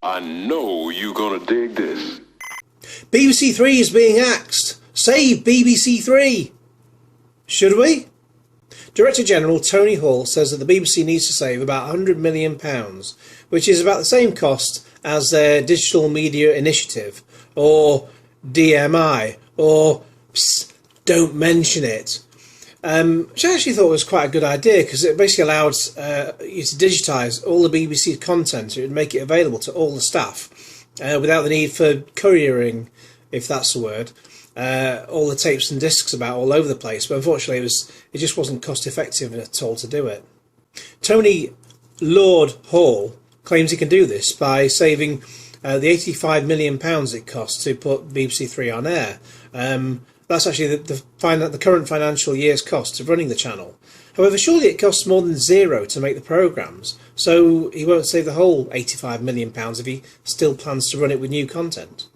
I know you're gonna dig this. BBC Three is being axed. Save BBC Three. Should we? Director General Tony Hall says that the BBC needs to save about £100 million, which is about the same cost as their Digital Media Initiative, or DMI, or don't mention it. Which I actually thought was quite a good idea, because it basically allowed you to digitise all the BBC content. It would make it available to all the staff without the need for couriering, if that's the word, all the tapes and discs about all over the place. But unfortunately it just wasn't cost effective at all to do it. Tony Lord Hall claims he can do this by saving the £85 million it costs to put BBC Three on air. That's actually the current financial year's cost of running the channel. However, surely it costs more than zero to make the programmes, so he won't save the whole £85 million if he still plans to run it with new content.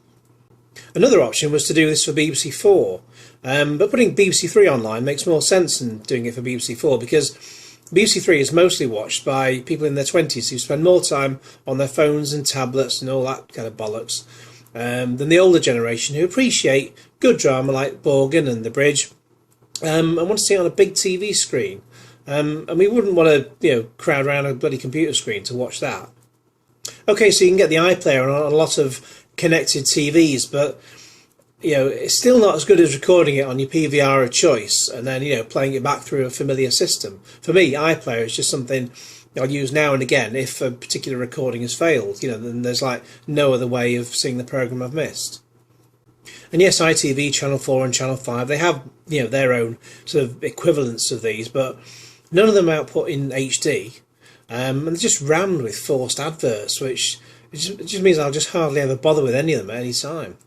Another option was to do this for BBC 4, but putting BBC 3 online makes more sense than doing it for BBC 4, because BBC 3 is mostly watched by people in their 20s who spend more time on their phones and tablets and all that kind of bollocks than the older generation, who appreciate good drama like Borgen and The Bridge and want to see it on a big TV screen. And we wouldn't want to crowd around a bloody computer screen to watch that. Okay, so you can get the iPlayer on a lot of connected TVs, but it's still not as good as recording it on your PVR of choice and then playing it back through a familiar system. For me, iPlayer is just something I'll use now and again if a particular recording has failed. Then there's like no other way of seeing the programme I've missed. And yes, ITV, Channel 4 and Channel 5, they have their own sort of equivalents of these, but none of them output in HD, and they're just rammed with forced adverts, which it just means I'll just hardly ever bother with any of them at any time.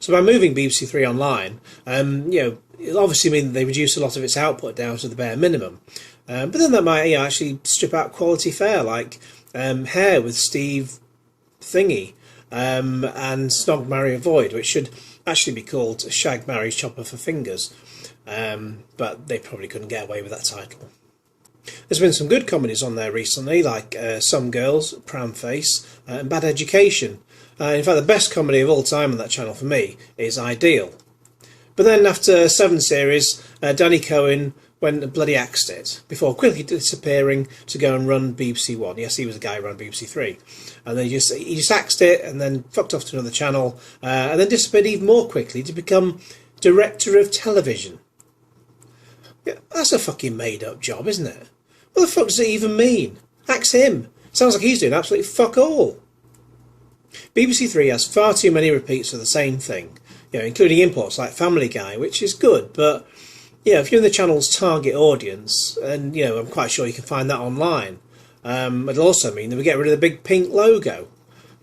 So by moving BBC Three online, it'll obviously mean that they reduce a lot of its output down to the bare minimum. But then that might actually strip out quality fare, like Hair with Steve Thingy and Snog, Marry, Avoid, which should actually be called Shag, Marry, Chopper for Fingers. But they probably couldn't get away with that title. There's been some good comedies on there recently, like Some Girls, Pram Face, and Bad Education. In fact, the best comedy of all time on that channel for me is Ideal. But then after 7 series, Danny Cohen went and bloody axed it, before quickly disappearing to go and run BBC One. Yes, he was the guy who ran BBC Three. And then he just axed it and then fucked off to another channel, and then disappeared even more quickly to become Director of Television. Yeah, that's a fucking made-up job, isn't it? What the fuck does it even mean? Axe him. Sounds like he's doing absolutely fuck all. BBC Three has far too many repeats of the same thing, including imports like Family Guy, which is good, but if you're in the channel's target audience, and I'm quite sure you can find that online, it'll also mean that we get rid of the big pink logo.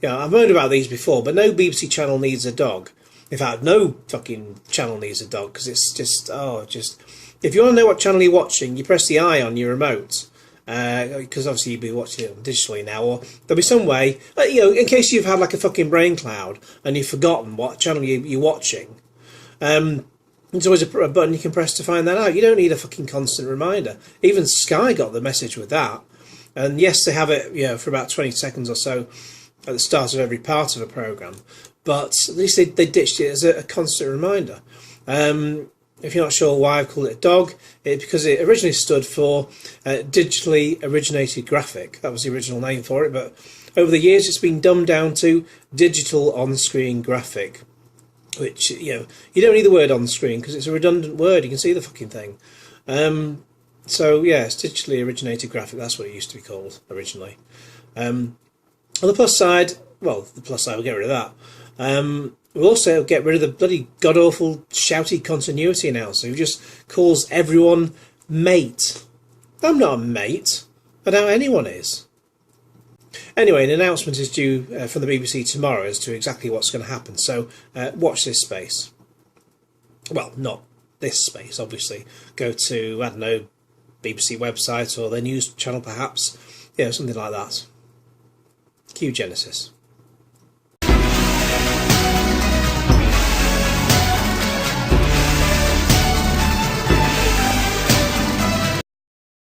I've moaned about these before, but no BBC channel needs a dog. In fact, no fucking channel needs a dog, because it's just if you want to know what channel you're watching, you press the I on your remote, because obviously you'll be watching it digitally now, or there'll be some way, in case you've had like a fucking brain cloud and you've forgotten what channel you're watching. There's always a button you can press to find that out. You don't need a fucking constant reminder. Even Sky got the message with that. And yes, they have it for about 20 seconds or so at the start of every part of a programme. But at least they ditched it as a constant reminder. If you're not sure why I've called it a dog, because it originally stood for Digitally Originated Graphic. That was the original name for it. But over the years, it's been dumbed down to Digital On-Screen Graphic. Which, you don't need the word on the screen because it's a redundant word. You can see the fucking thing. So, yeah, it's Digitally Originated Graphic. That's what it used to be called originally. On the plus side, we'll get rid of that. We'll also get rid of the bloody god-awful shouty continuity announcer who just calls everyone mate. I'm not a mate. I doubt anyone is. Anyway, an announcement is due from the BBC tomorrow as to exactly what's going to happen, so watch this space. Well, not this space, obviously. Go to, I don't know, BBC website or their news channel perhaps. Something like that. Cue Genesis.